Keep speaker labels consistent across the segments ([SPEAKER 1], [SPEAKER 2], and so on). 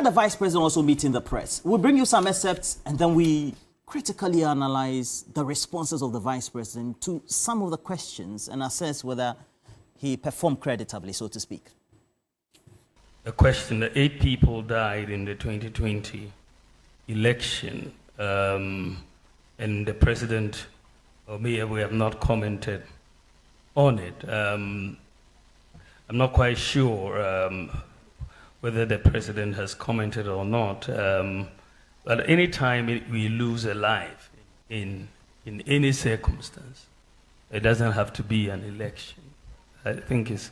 [SPEAKER 1] had the Vice President also meeting the press. We'll bring you some excerpts and then we critically analyze the responses of the Vice President to some of the questions and assess whether he performed creditably, so to speak.
[SPEAKER 2] A question that 8 people died in the 2020 election, and the President, or me, we have not commented on it. I'm not quite sure whether the President has commented or not. But any time we lose a life in any circumstance, it doesn't have to be an election. I think it's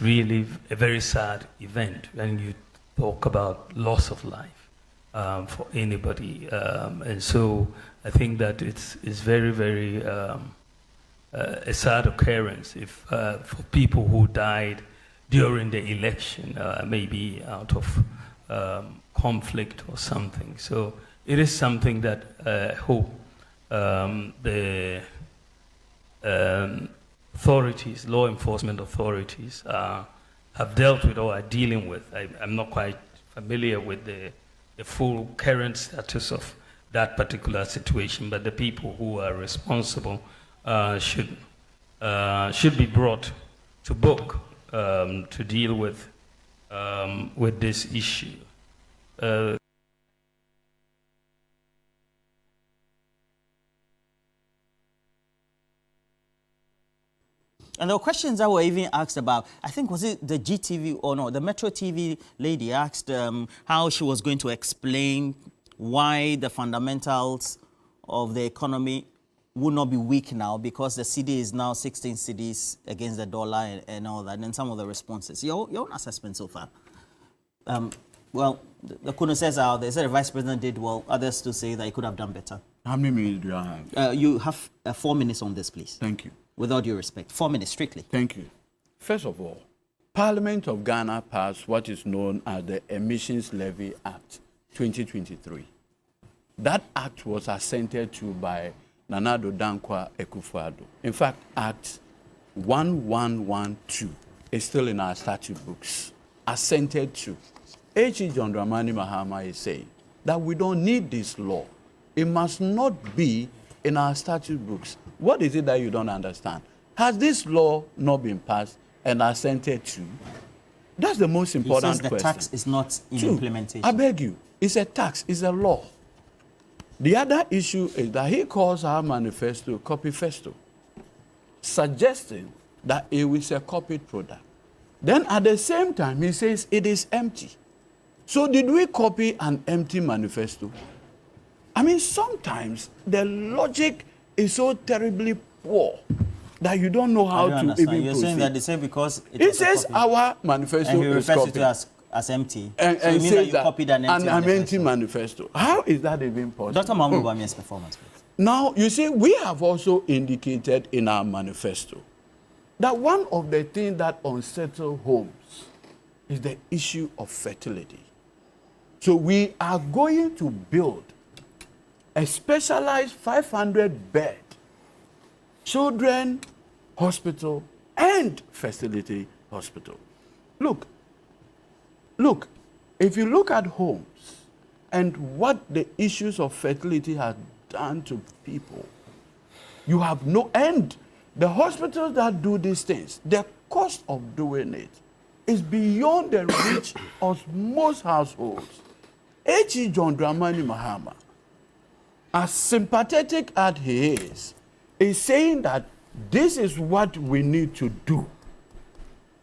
[SPEAKER 2] really a very sad event when you talk about loss of life for anybody. And so I think that it's very, very a sad occurrence if for people who died during the election, maybe out of conflict or something. So it is something that I hope the authorities, law enforcement authorities, have dealt with or are dealing with. I'm not quite familiar with the full current status of that particular situation, but the people who are responsible should be brought to book to deal with this issue.
[SPEAKER 1] And there were questions that were even asked about, I think, was it the GTV or no, the Metro TV lady asked how she was going to explain why the fundamentals of the economy would not be weak now because the cedi is now 16 cedis against the dollar and all that, and then some of the responses. Your own assessment so far? Well, the consensus out there, said the Vice President did well, others still say that he could have done better.
[SPEAKER 3] How many minutes do I have?
[SPEAKER 1] You have 4 minutes on this, please.
[SPEAKER 3] Thank you.
[SPEAKER 1] With all due respect, 4 minutes strictly.
[SPEAKER 3] Thank you. First of all, Parliament of Ghana passed what is known as the Emissions Levy Act 2023. That act was assented to by Nana Addo Dankwa Akufo-Addo. In fact, Act 1112 is still in our statute books. Assented to. H.E. John Dramani Mahama is saying that we don't need this law. It must not be in our statute books. What is it that you don't understand? Has this law not been passed and assented to? That's the most important question.
[SPEAKER 1] The tax is not in implementation.
[SPEAKER 3] I beg you, it's a tax, it's a law. The other issue is that he calls our manifesto copy-festo, suggesting that it is a copied product. Then at the same time, he says it is empty. So did we copy an empty manifesto? I mean, sometimes the logic is so terribly poor that you don't know how to even proceed.
[SPEAKER 1] You're saying that they say because
[SPEAKER 3] it says our manifesto
[SPEAKER 1] and he
[SPEAKER 3] is
[SPEAKER 1] refers
[SPEAKER 3] copied.
[SPEAKER 1] to it as empty.
[SPEAKER 3] And
[SPEAKER 1] so you mean that you
[SPEAKER 3] that
[SPEAKER 1] copied an empty
[SPEAKER 3] manifesto. How is that even possible?
[SPEAKER 1] Dr. Mahmoud Bawumia's performance, please.
[SPEAKER 3] Now, you see, we have also indicated in our manifesto that one of the things that unsettle homes is the issue of fertility. So we are going to build a specialized 500-bed children hospital and fertility hospital. Look, if you look at homes and what the issues of fertility have done to people, you have no end. The hospitals that do these things, the cost of doing it is beyond the reach of most households. H.E. John Dramani Mahama, as sympathetic as he is saying that this is what we need to do.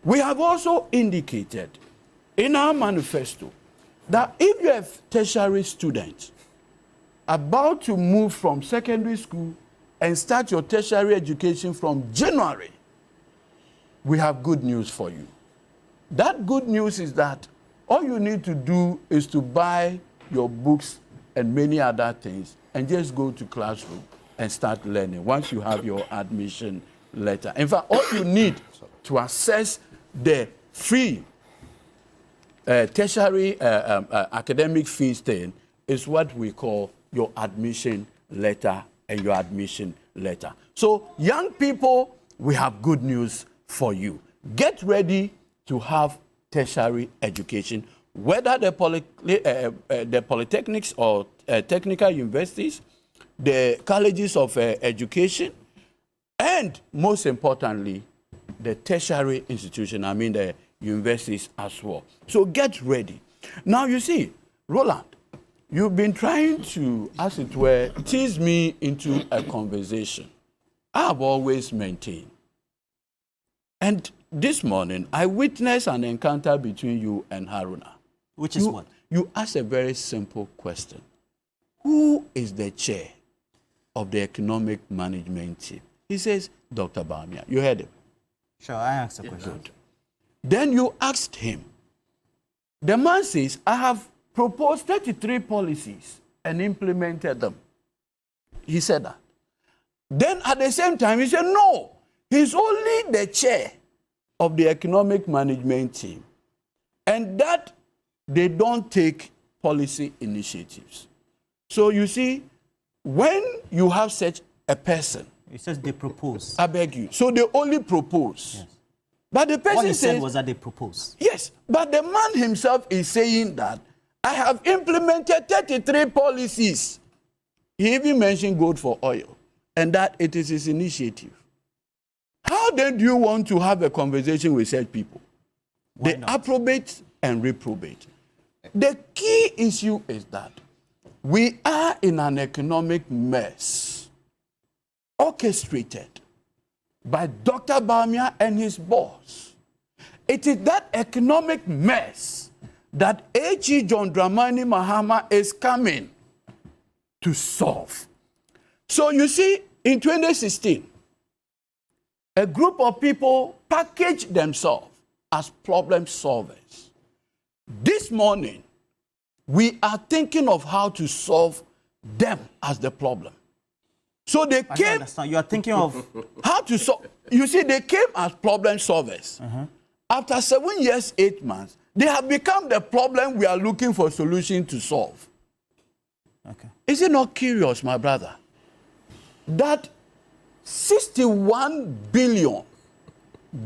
[SPEAKER 3] We have also indicated in our manifesto that if you're a tertiary student about to move from secondary school and start your tertiary education from January, we have good news for you. That good news is that all you need to do is to buy your books and many other things and just go to classroom and start learning once you have your admission letter. In fact, all you need to access the free tertiary academic fees thing is what we call your admission letter and your admission letter. So young people, we have good news for you. Get ready to have tertiary education whether the polytechnics or technical universities, the colleges of education, and most importantly, the tertiary institution, I mean the universities as well. So get ready. Now you see, Roland, you've been trying to, as it were, tease me into a conversation I have always maintained. And this morning, I witnessed an encounter between you and Haruna.
[SPEAKER 1] Which is what?
[SPEAKER 3] You asked a very simple question. Who is the chair of the economic management team? He says, Dr. Bawumia. You heard him?
[SPEAKER 1] Sure, I asked the question.
[SPEAKER 3] Good. Then you asked him. The man says, I have proposed 33 policies and implemented them. He said that. Then at the same time, he said, no, he's only the chair of the economic management team, and that they don't take policy initiatives. So you see, when you have such a person,
[SPEAKER 1] He says they propose.
[SPEAKER 3] I beg you, so they only propose.
[SPEAKER 1] Yes.
[SPEAKER 3] But the person
[SPEAKER 1] What he
[SPEAKER 3] says,
[SPEAKER 1] said was that they propose.
[SPEAKER 3] yes, but the man himself is saying that I have implemented 33 policies. He even mentioned gold for oil, and that it is his initiative. How then do you want to have a conversation with such people?
[SPEAKER 1] Why
[SPEAKER 3] They
[SPEAKER 1] not?
[SPEAKER 3] approbate and reprobate. The key issue is that we are in an economic mess orchestrated by Dr. Bawumia and his boss. It is that economic mess that H.E. John Dramani Mahama is coming to solve. So you see, in 2016, a group of people packaged themselves as problem solvers. This morning, we are thinking of how to solve them as the problem. So they
[SPEAKER 1] I don't
[SPEAKER 3] came
[SPEAKER 1] understand. You are thinking of
[SPEAKER 3] how to solve. You see, they came as problem solvers. After 7 years, 8 months, they have become the problem we are looking for solution to solve.
[SPEAKER 1] okay.
[SPEAKER 3] Is it not curious, my brother, that 61 billion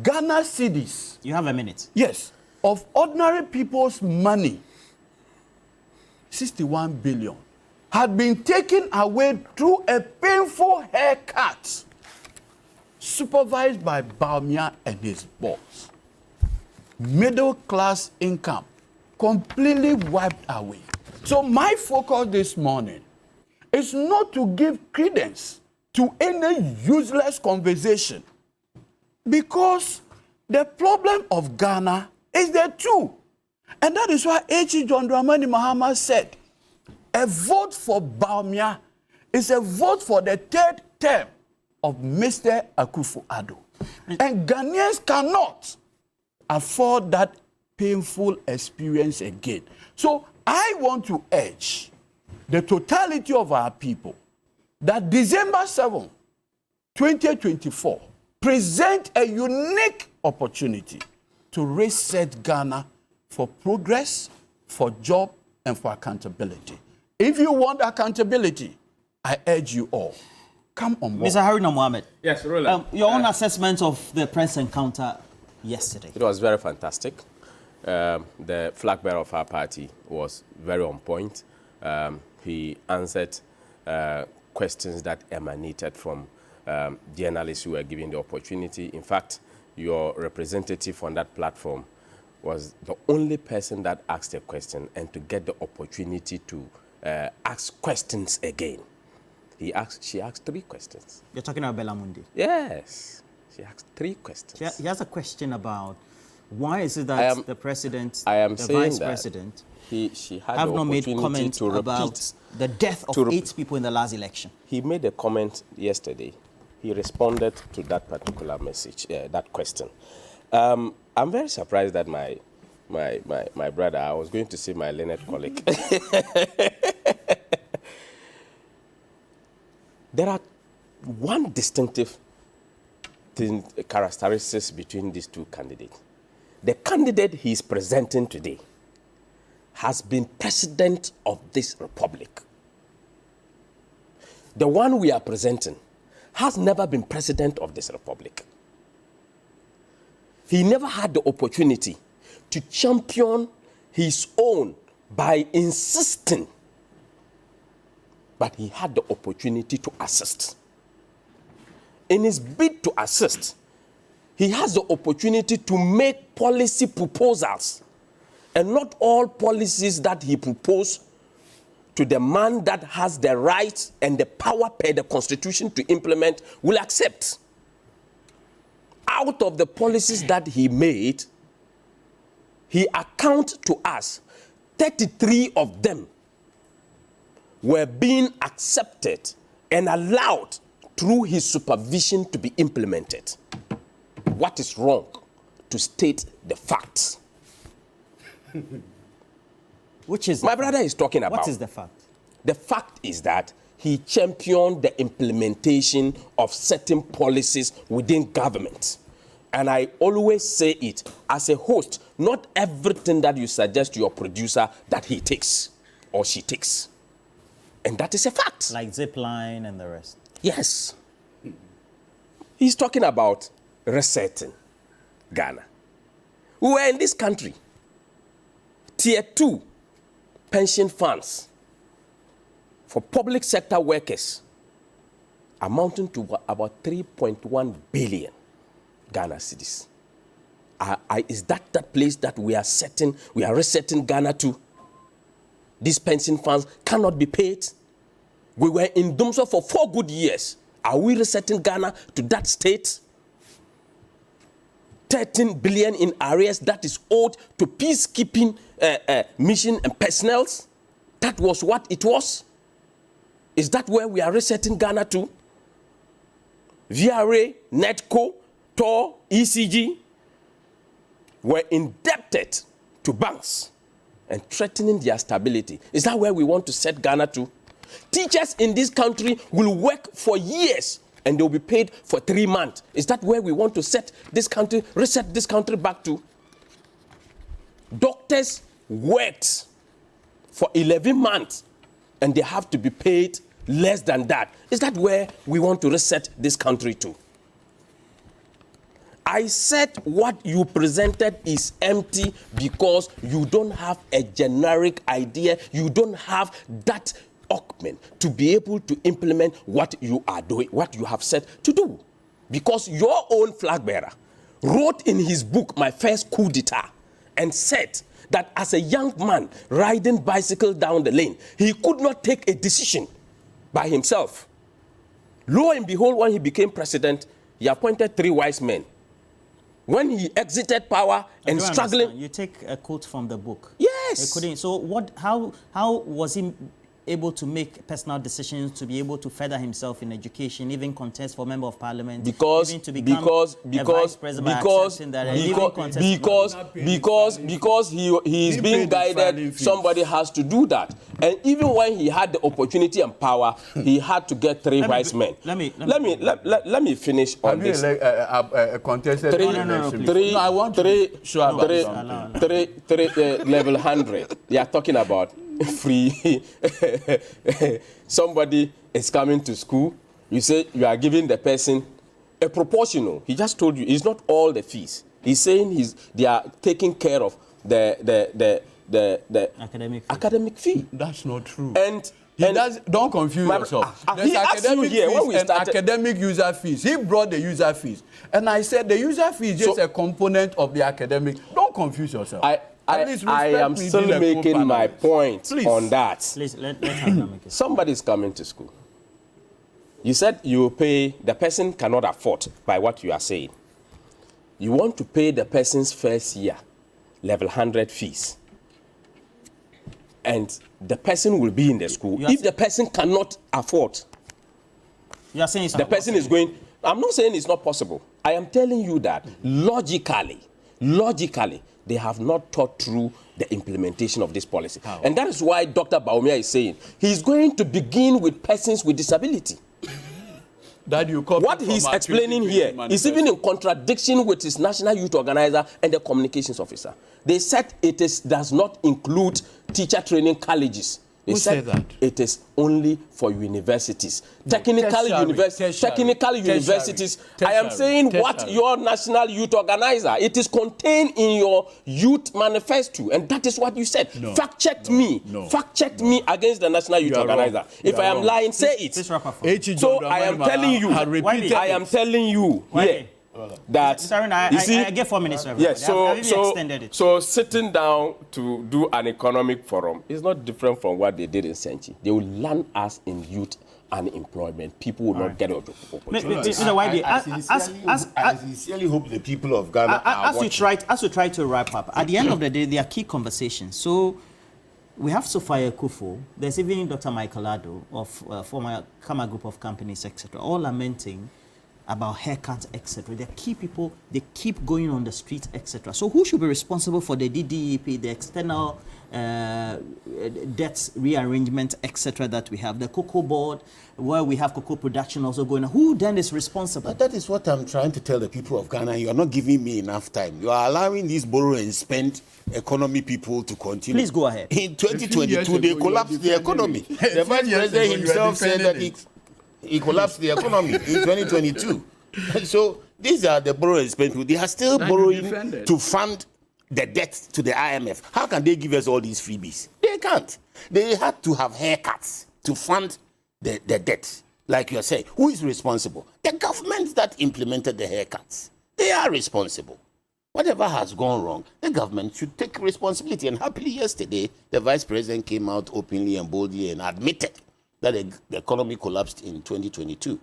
[SPEAKER 3] Ghana cedis,
[SPEAKER 1] You have a minute.
[SPEAKER 3] yes, of ordinary people's money, 61 billion, had been taken away through a painful haircut supervised by Bawumia and his boss. Middle class income completely wiped away. So my focus this morning is not to give credence to any useless conversation, because the problem of Ghana is there too. And that is why H.E. John Dramani Mahama said, a vote for Bawumia is a vote for the third term of Mr. Akufo-Addo. And Ghanaians cannot afford that painful experience again. So I want to urge the totality of our people that December 7, 2024, present a unique opportunity to reset Ghana for progress, for job, and for accountability. If you want accountability, I urge you all, come on board.
[SPEAKER 1] Mr. Haruna Mohammed.
[SPEAKER 4] Yes, Roland.
[SPEAKER 1] Your own assessment of the press encounter yesterday.
[SPEAKER 4] It was very fantastic. The flag bearer of our party was very on point. He answered questions that emanated from journalists who were given the opportunity. In fact, your representative on that platform was the only person that asked a question and to get the opportunity to ask questions again. She asked 3 questions.
[SPEAKER 1] You're talking about Belamundi.
[SPEAKER 4] Yes, she asked 3 questions.
[SPEAKER 1] He has a question about why is it that the president,
[SPEAKER 4] I am
[SPEAKER 1] the
[SPEAKER 4] saying
[SPEAKER 1] vice
[SPEAKER 4] that
[SPEAKER 1] president,
[SPEAKER 4] she had
[SPEAKER 1] have
[SPEAKER 4] the
[SPEAKER 1] not made
[SPEAKER 4] opportunity
[SPEAKER 1] comments
[SPEAKER 4] to repeat.
[SPEAKER 1] about the death of 8 people in the last election.
[SPEAKER 4] He made a comment yesterday. He responded to that particular message, that question. I'm very surprised that my brother, I was going to say my learned colleague. There are one distinctive characteristics between these 2 candidates. The candidate he is presenting today has been president of this republic. The one we are presenting has never been president of this republic. He never had the opportunity to champion his own by insisting, but he had the opportunity to assist. In his bid to assist, he has the opportunity to make policy proposals, and not all policies that he proposed to the man that has the right and the power per the Constitution to implement will accept. Out of the policies that he made, he accounts to us 33 of them were being accepted and allowed through his supervision to be implemented. What is wrong to state the facts?
[SPEAKER 1] Which is
[SPEAKER 4] my brother is talking about.
[SPEAKER 1] What is the fact?
[SPEAKER 4] The fact is that he championed the implementation of certain policies within government. And I always say it, as a host, not everything that you suggest to your producer that he takes or she takes. And that is a fact.
[SPEAKER 1] Like Zipline and the rest.
[SPEAKER 4] Yes. He's talking about resetting Ghana. We were in this country. Tier 2 pension funds for public sector workers amounting to about 3.1 billion Ghana cedis. Is that place that we are resetting Ghana to? These pension funds cannot be paid. We were in Dumso for 4 good years. Are we resetting Ghana to that state? 13 billion in arrears that is owed to peacekeeping mission and personnel. That was what it was. Is that where we are resetting Ghana to? VRA, NETCO, TOR, ECG were indebted to banks and threatening their stability. Is that where we want to set Ghana to? Teachers in this country will work for years and they will be paid for 3 months. Is that where we want to set this country, reset this country back to? Doctors worked for 11 months and they have to be paid less than that. Is that where we want to reset this country to? I said what you presented is empty because you don't have a generic idea. You don't have that augment to be able to implement what you are doing, what you have said to do. Because your own flag bearer wrote in his book, My First Coup d'etat, and said that as a young man riding bicycle down the lane, he could not take a decision by himself. Lo and behold, when he became president, he appointed 3 wise men. When he exited power and struggling...
[SPEAKER 1] Understand. You take a quote from the book.
[SPEAKER 4] Yes.
[SPEAKER 1] So what? How was he able to make personal decisions to be able to further himself in education, even contest for member of parliament,
[SPEAKER 4] because
[SPEAKER 1] even to become a vice president
[SPEAKER 4] because he is being guided, somebody has to do that. And even when he had the opportunity and power, he had to get 3 wise men. Let me finish on this.
[SPEAKER 3] Contested
[SPEAKER 4] level 100. They are talking about free. Somebody is coming to school. You say you are giving the person a proportional. He just told you it's not all the fees. He's saying they are taking care of the academic fee.
[SPEAKER 3] That's not true.
[SPEAKER 4] And
[SPEAKER 3] don't confuse yourself. There's academic fees and academic user fees. He brought the user fees. And I said the user fee is just a component of the academic. Don't confuse yourself.
[SPEAKER 4] I am still making my point on that.
[SPEAKER 1] Please, let her make it.
[SPEAKER 4] Somebody is coming to school. You said you pay, the person cannot afford by what you are saying. You want to pay the person's first year level 100 fees. And the person will be in the school. If the person cannot afford,
[SPEAKER 1] you are saying it's
[SPEAKER 4] the person is going... I'm not saying it's not possible. I am telling you that logically, they have not thought through the implementation of this policy. How? And that is why Dr. Bawumia is saying he's going to begin with persons with disability. What he's explaining here is even in contradiction with his national youth organizer and the communications officer. They said does not include teacher training colleges. He said
[SPEAKER 3] that?
[SPEAKER 4] It is only for universities. Technical universities. I am saying what your national youth organizer, it is contained in your youth manifesto, and that is what you said. Fact-checked me against the national youth organizer. If I am lying, say it. So I am telling you, here that
[SPEAKER 1] I get 4 minutes.
[SPEAKER 4] Yes, so sitting down to do an economic forum is not different from what they did in Senchi. They will land us in youth unemployment. People will not get opportunities.
[SPEAKER 5] I sincerely hope the people of Ghana
[SPEAKER 1] as we try to wrap up, at the end of the day, there are key conversations. So we have Sophia Kufo. There's even Dr. Michael Addo of former Kama Group of Companies, etc., all lamenting about haircuts, etc. They're key people. They keep going on the streets, etc. So who should be responsible for the DDEP, the external debt rearrangement, etc. that we have? The cocoa board, where we have cocoa production also going on. Who then is responsible?
[SPEAKER 5] But that is what I'm trying to tell the people of Ghana. You are not giving me enough time. You are allowing these borrow and spend economy people to continue.
[SPEAKER 1] Please go ahead.
[SPEAKER 5] In 2022, they collapsed the economy. The vice president himself said that he collapsed the economy in 2022. So these are the borrow and spend people. They are still borrowing to fund the debt to the IMF. How can they give us all these freebies? They can't. They had to have haircuts to fund the debt. Like you're saying, who is responsible? The government that implemented the haircuts. They are responsible. Whatever has gone wrong, the government should take responsibility. And happily yesterday, the vice president came out openly and boldly and admitted that the economy collapsed in 2022.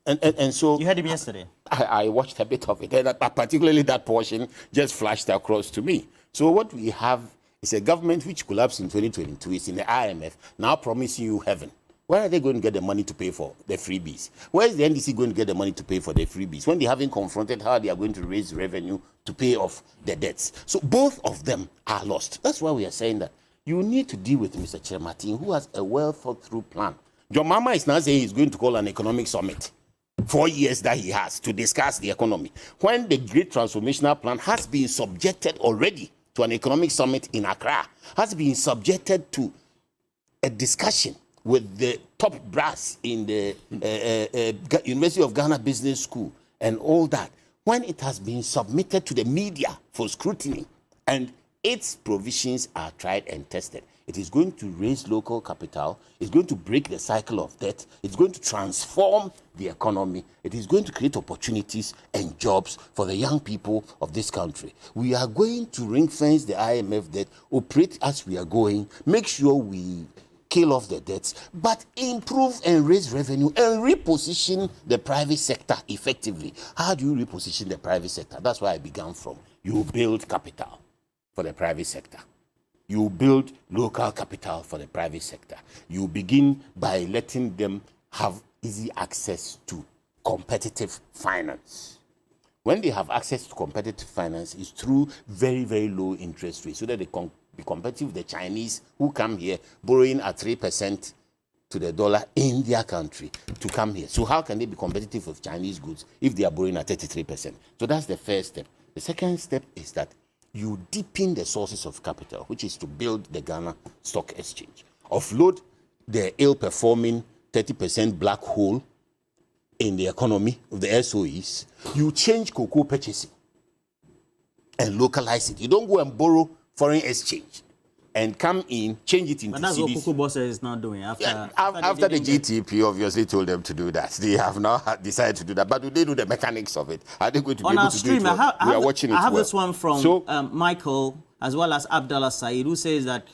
[SPEAKER 5] And so...
[SPEAKER 1] You heard him yesterday?
[SPEAKER 5] I watched a bit of it, and particularly that portion just flashed across to me. So what we have is a government which collapsed in 2022. It's in the IMF, now promising you heaven. Where are they going to get the money to pay for the freebies? Where is the NDC going to get the money to pay for the freebies when they haven't confronted how they are going to raise revenue to pay off the debts? So both of them are lost. That's why we are saying that you need to deal with Mr. Chirmatin, who has a well-thought-through plan. John Mama is now saying he's going to call an economic summit. 4 years that he has to discuss the economy. When the Great Transformational Plan has been subjected already to an economic summit in Accra, has been subjected to a discussion with the top brass in the University of Ghana Business School and all that, when it has been submitted to the media for scrutiny and its provisions are tried and tested, it is going to raise local capital, it's going to break the cycle of debt, it's going to transform the economy, it is going to create opportunities and jobs for the young people of this country. We are going to ring fence the IMF debt, operate as we are going, make sure we kill off the debts, but improve and raise revenue and reposition the private sector effectively. How do you reposition the private sector? That's where I began from. You build capital for the private sector. You build local capital for the private sector. You begin by letting them have easy access to competitive finance. When they have access to competitive finance, it's through very, very low interest rates so that they can be competitive with the Chinese who come here borrowing at 3% to the dollar in their country to come here. So how can they be competitive with Chinese goods if they are borrowing at 33%? So that's the first step. The second step is that you deepen the sources of capital, which is to build the Ghana Stock Exchange. Offload the ill-performing 30% black hole in the economy of the SOEs. You change cocoa purchasing and localize it. You don't go and borrow foreign exchange and come in, change it into
[SPEAKER 1] But that's
[SPEAKER 5] CDs.
[SPEAKER 1] what Cocoa Boss is not doing.
[SPEAKER 5] After the GTP obviously told them to do that. They have now decided to do that. But do they do the mechanics of it? Are they going to be able to do it well? We are watching it well.
[SPEAKER 1] I have this one from Michael, as well as Abdallah Said, who says that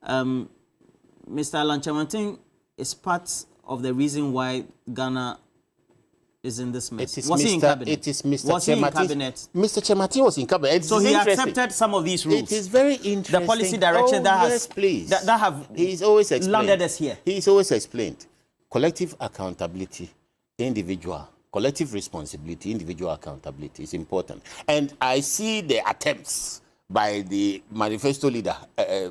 [SPEAKER 1] Mr. Alan Chirmatin is part of the reason why Ghana is in this mess. Was he in cabinet?
[SPEAKER 5] It is Mr.
[SPEAKER 1] Was he in cabinet?
[SPEAKER 5] Mr. Chirmatin was in cabinet.
[SPEAKER 1] So he accepted some of these rules.
[SPEAKER 5] It is very interesting.
[SPEAKER 1] The policy direction that have
[SPEAKER 5] he's always explained.
[SPEAKER 1] landed us here.
[SPEAKER 5] He's always explained. Collective accountability, individual. Collective responsibility, individual accountability is important. And I see the attempts by the manifesto leader,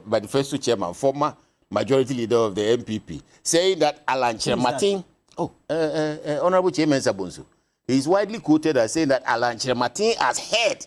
[SPEAKER 5] manifesto chairman, former majority leader of the MPP, saying that Alan Chirmatin... Honorable Chairman Sabonso, he is widely quoted as saying that Alan Chirmatin has heard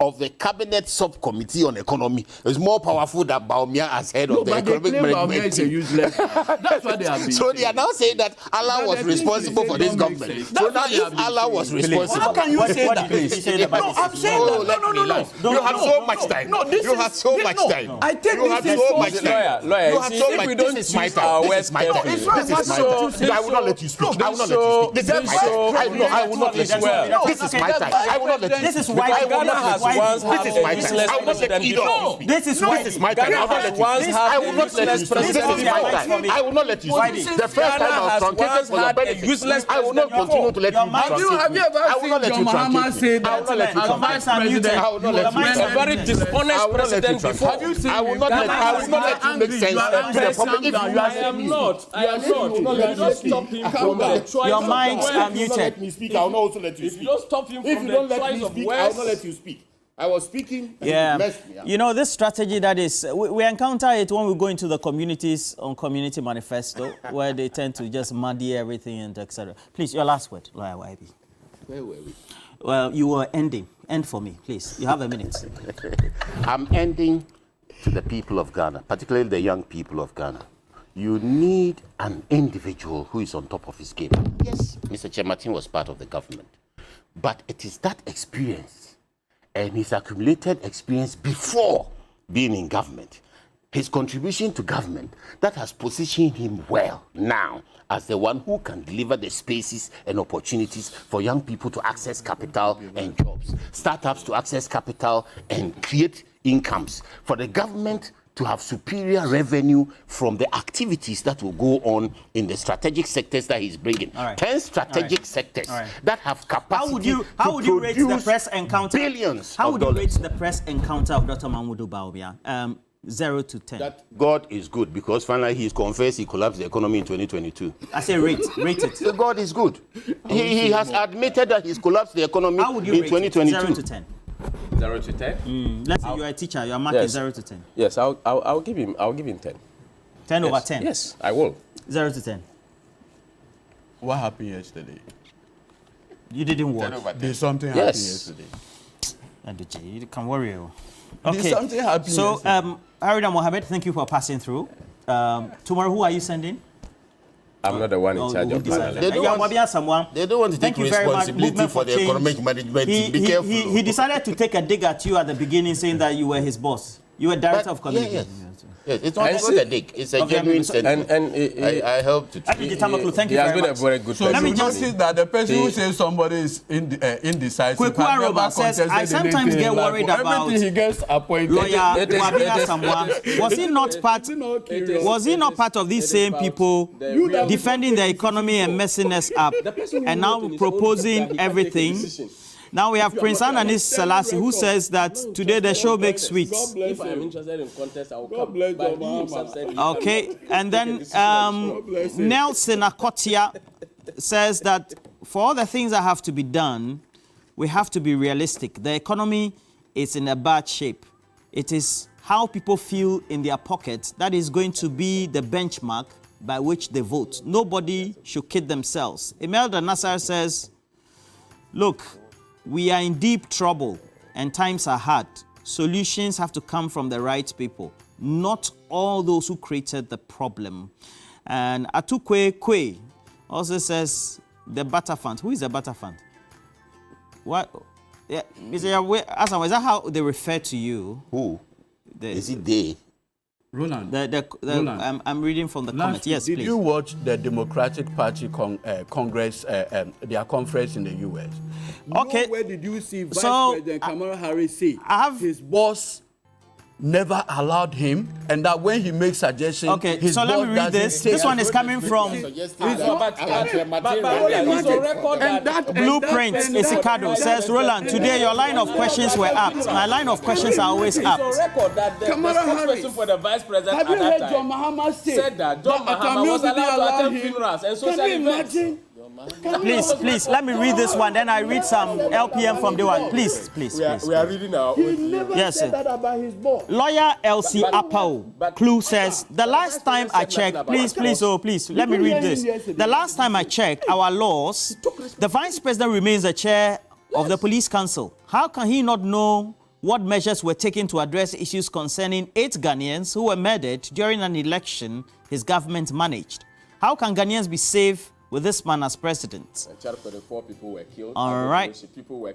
[SPEAKER 5] of the cabinet subcommittee on economy is more powerful than Bawumia as head of the
[SPEAKER 3] but they
[SPEAKER 5] economic
[SPEAKER 3] claim Bawumia
[SPEAKER 5] management
[SPEAKER 3] is a
[SPEAKER 5] team.
[SPEAKER 3] useless. That's what they have been
[SPEAKER 5] So they are now saying that Allah was responsible for this government. So now if Allah was responsible,
[SPEAKER 3] How can you say that?
[SPEAKER 1] did you say about
[SPEAKER 3] No,
[SPEAKER 1] this?
[SPEAKER 3] I'm saying
[SPEAKER 5] Oh,
[SPEAKER 3] that.
[SPEAKER 5] let me land. You have so much time.
[SPEAKER 3] No, this
[SPEAKER 5] You
[SPEAKER 3] is-
[SPEAKER 5] have so
[SPEAKER 3] this-
[SPEAKER 5] much
[SPEAKER 3] no.
[SPEAKER 5] time.
[SPEAKER 3] I take
[SPEAKER 5] You have
[SPEAKER 3] this
[SPEAKER 5] so
[SPEAKER 3] is
[SPEAKER 5] much time.
[SPEAKER 4] Lawyer,
[SPEAKER 5] You have
[SPEAKER 4] see,
[SPEAKER 5] so
[SPEAKER 4] if
[SPEAKER 5] much.
[SPEAKER 4] we don't
[SPEAKER 5] This is my
[SPEAKER 4] use
[SPEAKER 5] time.
[SPEAKER 4] our
[SPEAKER 5] This
[SPEAKER 4] words
[SPEAKER 5] is my time.
[SPEAKER 4] carefully,
[SPEAKER 5] This is my
[SPEAKER 4] this
[SPEAKER 5] time.
[SPEAKER 4] show-
[SPEAKER 5] I will not let you speak. I will not let you speak. This is my
[SPEAKER 4] show-
[SPEAKER 5] time. I will not let you speak. This is my time. I will not let you speak.
[SPEAKER 1] This is why
[SPEAKER 5] I will
[SPEAKER 4] Ghana
[SPEAKER 5] not
[SPEAKER 4] has
[SPEAKER 5] let you
[SPEAKER 4] once
[SPEAKER 5] speak.
[SPEAKER 4] had
[SPEAKER 5] This is
[SPEAKER 4] a
[SPEAKER 5] my time.
[SPEAKER 4] useless
[SPEAKER 5] I will not let
[SPEAKER 4] president
[SPEAKER 5] you
[SPEAKER 4] before.
[SPEAKER 5] speak.
[SPEAKER 1] This is why.
[SPEAKER 5] This is my time. I
[SPEAKER 4] Ghana
[SPEAKER 5] will not
[SPEAKER 4] has
[SPEAKER 5] let you
[SPEAKER 4] once
[SPEAKER 5] speak.
[SPEAKER 4] had
[SPEAKER 5] I
[SPEAKER 4] a
[SPEAKER 5] will not let you
[SPEAKER 4] useless
[SPEAKER 5] speak. This is
[SPEAKER 4] president
[SPEAKER 5] my
[SPEAKER 4] before.
[SPEAKER 5] time. I will not let you
[SPEAKER 1] Why
[SPEAKER 5] speak.
[SPEAKER 1] did-
[SPEAKER 5] The first time I
[SPEAKER 4] Ghana
[SPEAKER 5] was
[SPEAKER 4] has
[SPEAKER 5] truncated
[SPEAKER 4] once
[SPEAKER 5] for your
[SPEAKER 4] had a
[SPEAKER 5] benefit.
[SPEAKER 4] useless
[SPEAKER 5] I will not
[SPEAKER 4] president
[SPEAKER 5] continue to let
[SPEAKER 1] Your
[SPEAKER 5] you
[SPEAKER 1] mind-
[SPEAKER 3] Have you
[SPEAKER 5] truncate me.
[SPEAKER 3] ever
[SPEAKER 5] I will
[SPEAKER 3] seen
[SPEAKER 5] not let
[SPEAKER 3] John
[SPEAKER 5] you
[SPEAKER 3] Mahama
[SPEAKER 5] truncate
[SPEAKER 3] say
[SPEAKER 5] me.
[SPEAKER 3] that?
[SPEAKER 5] I will not let you
[SPEAKER 1] Your
[SPEAKER 5] truncate
[SPEAKER 1] minds
[SPEAKER 5] me.
[SPEAKER 1] are muted.
[SPEAKER 5] I will not let
[SPEAKER 1] Your
[SPEAKER 5] you
[SPEAKER 1] minds
[SPEAKER 4] A
[SPEAKER 1] are
[SPEAKER 4] very
[SPEAKER 1] muted.
[SPEAKER 4] dishonest
[SPEAKER 5] I will not let you
[SPEAKER 4] president
[SPEAKER 5] truncate.
[SPEAKER 4] before.
[SPEAKER 3] Have you seen
[SPEAKER 5] I will
[SPEAKER 3] him?
[SPEAKER 5] not let
[SPEAKER 3] Ghana
[SPEAKER 5] I will
[SPEAKER 3] is
[SPEAKER 5] not let you
[SPEAKER 3] angry.
[SPEAKER 5] make sense
[SPEAKER 3] You are
[SPEAKER 5] to the
[SPEAKER 3] angry.
[SPEAKER 5] public. If
[SPEAKER 3] Calm
[SPEAKER 5] you
[SPEAKER 3] down.
[SPEAKER 5] are
[SPEAKER 3] You are
[SPEAKER 5] saying
[SPEAKER 3] not.
[SPEAKER 4] I am not.
[SPEAKER 5] will not
[SPEAKER 4] If
[SPEAKER 5] let
[SPEAKER 4] you don't
[SPEAKER 5] you speak.
[SPEAKER 4] stop him
[SPEAKER 5] I will
[SPEAKER 4] from
[SPEAKER 5] not
[SPEAKER 4] the
[SPEAKER 5] let you
[SPEAKER 4] choice
[SPEAKER 1] Your
[SPEAKER 4] of
[SPEAKER 1] minds
[SPEAKER 4] words,
[SPEAKER 1] are
[SPEAKER 5] If you don't
[SPEAKER 1] muted.
[SPEAKER 5] let me speak, I will not also let you
[SPEAKER 4] if
[SPEAKER 5] speak.
[SPEAKER 4] you don't stop him
[SPEAKER 5] If
[SPEAKER 4] from
[SPEAKER 5] you
[SPEAKER 4] the
[SPEAKER 5] don't let
[SPEAKER 4] choice
[SPEAKER 5] me
[SPEAKER 4] of
[SPEAKER 5] speak, I will not
[SPEAKER 4] words,
[SPEAKER 5] let you speak. I was speaking and
[SPEAKER 1] Yeah,
[SPEAKER 5] you messed me up.
[SPEAKER 1] you know, this strategy that is, we encounter it when we go into the communities on Community Manifesto, where they tend to just muddy everything and etc. Please, your last word, Lawyer YB.
[SPEAKER 5] Where were we?
[SPEAKER 1] Well, you were ending. End for me, please. You have a minute.
[SPEAKER 5] I'm ending to the people of Ghana, particularly the young people of Ghana. You need an individual who is on top of his game. Yes, Mr. Chematin was part of the government, but it is that experience and his accumulated experience before being in government, his contribution to government, that has positioned him well now as the one who can deliver the spaces and opportunities for young people to access capital and jobs, startups to access capital and create incomes, for the government to have superior revenue from the activities that will go on in the strategic sectors that he's bringing.
[SPEAKER 1] All right.
[SPEAKER 5] 10 strategic
[SPEAKER 1] All right.
[SPEAKER 5] sectors
[SPEAKER 1] All right.
[SPEAKER 5] that have capacity
[SPEAKER 1] How would you rate the
[SPEAKER 5] produce
[SPEAKER 1] press encounter?
[SPEAKER 5] billions
[SPEAKER 1] How
[SPEAKER 5] of
[SPEAKER 1] would you rate
[SPEAKER 5] dollars.
[SPEAKER 1] the press encounter of Dr. Mahmoud Bawumia? 0 to 10.
[SPEAKER 5] That God is good because finally he's confessed he collapsed the economy in 2022.
[SPEAKER 1] I say rate it.
[SPEAKER 5] So God is good. He has admitted that he's collapsed the economy
[SPEAKER 1] How would you
[SPEAKER 5] in
[SPEAKER 1] rate
[SPEAKER 5] 2022.
[SPEAKER 1] it? 0 to 10.
[SPEAKER 4] 0 to 10.
[SPEAKER 1] Let's say you are a teacher. Your mark is
[SPEAKER 4] Yes.
[SPEAKER 1] 0 to 10.
[SPEAKER 4] Yes, I'll give him 10.
[SPEAKER 1] 10 over
[SPEAKER 4] Yes.
[SPEAKER 1] 10.
[SPEAKER 4] Yes, I will.
[SPEAKER 1] 0 to 10.
[SPEAKER 3] What happened yesterday?
[SPEAKER 1] You didn't watch.
[SPEAKER 3] Did something happen
[SPEAKER 4] Yes.
[SPEAKER 3] yesterday?
[SPEAKER 1] Aduche, you can worry.
[SPEAKER 3] Did something happen
[SPEAKER 1] So,
[SPEAKER 3] yesterday?
[SPEAKER 1] Harida Mohammed, thank you for passing through. Tomorrow, who are you sending?
[SPEAKER 4] I'm not the one in charge
[SPEAKER 1] who
[SPEAKER 4] of
[SPEAKER 1] decided?
[SPEAKER 4] Ghana.
[SPEAKER 5] They don't
[SPEAKER 1] Yeah,
[SPEAKER 5] want-
[SPEAKER 1] Wabia Samoa.
[SPEAKER 5] They don't want to
[SPEAKER 1] Thank
[SPEAKER 5] take
[SPEAKER 1] you very much.
[SPEAKER 5] responsibility
[SPEAKER 1] Movement
[SPEAKER 5] for the
[SPEAKER 1] Change.
[SPEAKER 5] economic management team. Be careful.
[SPEAKER 1] He decided to take a dig at you at the beginning, saying that you were his boss. You were director of communication.
[SPEAKER 5] Yes, it's not a dig. It's a
[SPEAKER 1] Okay,
[SPEAKER 5] genuine
[SPEAKER 1] so-
[SPEAKER 5] sentiment.
[SPEAKER 4] And
[SPEAKER 5] I help to
[SPEAKER 1] Abidjan Tamaklo, thank you
[SPEAKER 4] he has
[SPEAKER 1] very
[SPEAKER 4] been
[SPEAKER 1] much.
[SPEAKER 4] a very good
[SPEAKER 3] So
[SPEAKER 1] Let me
[SPEAKER 3] you
[SPEAKER 1] just-
[SPEAKER 3] notice that the person who
[SPEAKER 4] He-
[SPEAKER 3] says somebody is indecisive
[SPEAKER 1] Kweku
[SPEAKER 3] has never
[SPEAKER 1] Aroba says,
[SPEAKER 3] contested
[SPEAKER 1] I sometimes
[SPEAKER 3] anything
[SPEAKER 1] get
[SPEAKER 3] in life.
[SPEAKER 1] worried
[SPEAKER 3] For
[SPEAKER 1] about
[SPEAKER 3] everything he gets appointed.
[SPEAKER 1] Lawyer
[SPEAKER 4] It is-
[SPEAKER 1] Wabia
[SPEAKER 4] it is-
[SPEAKER 1] Samoa.
[SPEAKER 4] it is-
[SPEAKER 1] Was he not part? Was he not part of these same people defending the economy and messing us up, and now proposing everything? Now we have Prince Ananis Selassie, who says that today the show makes sweets.
[SPEAKER 4] If I am interested in contest, I will come.
[SPEAKER 3] bless
[SPEAKER 4] But
[SPEAKER 3] John
[SPEAKER 4] he himself said he
[SPEAKER 1] Okay, and then
[SPEAKER 3] bless him.
[SPEAKER 1] Nelson Akotia says that for all the things that have to be done, we have to be realistic. The economy is in a bad shape. It is how people feel in their pockets that is going to be the benchmark by which they vote. Nobody should kid themselves. Imelda Nassar says, look, we are in deep trouble and times are hard. Solutions have to come from the right people, not all those who created the problem. And Atukwe Kwe also says, the Butterfund. Who is the Butterfund? What? Yeah, Mr. Yahweh, Asan, is that how they refer to you?
[SPEAKER 5] Who?
[SPEAKER 1] The,
[SPEAKER 5] Is it they?
[SPEAKER 3] Roland.
[SPEAKER 1] I'm reading from the comments. Yes,
[SPEAKER 3] did
[SPEAKER 1] please.
[SPEAKER 3] you watch the Democratic Party Congress, their conference in the U.S.?
[SPEAKER 1] Okay.
[SPEAKER 3] Where did you see Vice
[SPEAKER 1] So,
[SPEAKER 3] President Kamala Harris say
[SPEAKER 1] I have-
[SPEAKER 3] his boss never allowed him, and that when he makes suggestions,
[SPEAKER 1] Okay,
[SPEAKER 3] his
[SPEAKER 1] so let
[SPEAKER 3] boss
[SPEAKER 1] me read
[SPEAKER 3] doesn't
[SPEAKER 1] this.
[SPEAKER 3] take
[SPEAKER 1] This one
[SPEAKER 3] it.
[SPEAKER 1] is coming from
[SPEAKER 4] But
[SPEAKER 1] Blueprint. Isikado says, Roland, today your line of questions were apt. My line of questions are always
[SPEAKER 4] It's on
[SPEAKER 1] apt.
[SPEAKER 4] record that the
[SPEAKER 3] Kamala Harris.
[SPEAKER 4] spokesperson for the vice president
[SPEAKER 3] Have you
[SPEAKER 4] at that
[SPEAKER 3] heard
[SPEAKER 4] time
[SPEAKER 3] John Mahama say
[SPEAKER 4] said that John Mahama was
[SPEAKER 3] Atamio didn't
[SPEAKER 4] allowed to
[SPEAKER 3] allow
[SPEAKER 4] attend
[SPEAKER 3] him?
[SPEAKER 4] funerals and social
[SPEAKER 3] Can you
[SPEAKER 4] events.
[SPEAKER 3] imagine?
[SPEAKER 1] Please, let me read this one. Then I read some LPM from the one. Please.
[SPEAKER 4] We are reading our
[SPEAKER 3] He
[SPEAKER 4] own.
[SPEAKER 3] never
[SPEAKER 1] Yes,
[SPEAKER 3] said
[SPEAKER 1] sir.
[SPEAKER 3] that about his boss.
[SPEAKER 1] Lawyer Elsie Apao Clue says, the last time I checked, please, let me read this. The last time I checked our laws, the vice president remains the chair of the police council. How can he not know what measures were taken to address issues concerning 8 Ghanaians who were murdered during an election his government managed. How can Ghanaians be safe with this man as president?
[SPEAKER 4] 4 people were killed.
[SPEAKER 1] All right.
[SPEAKER 4] People were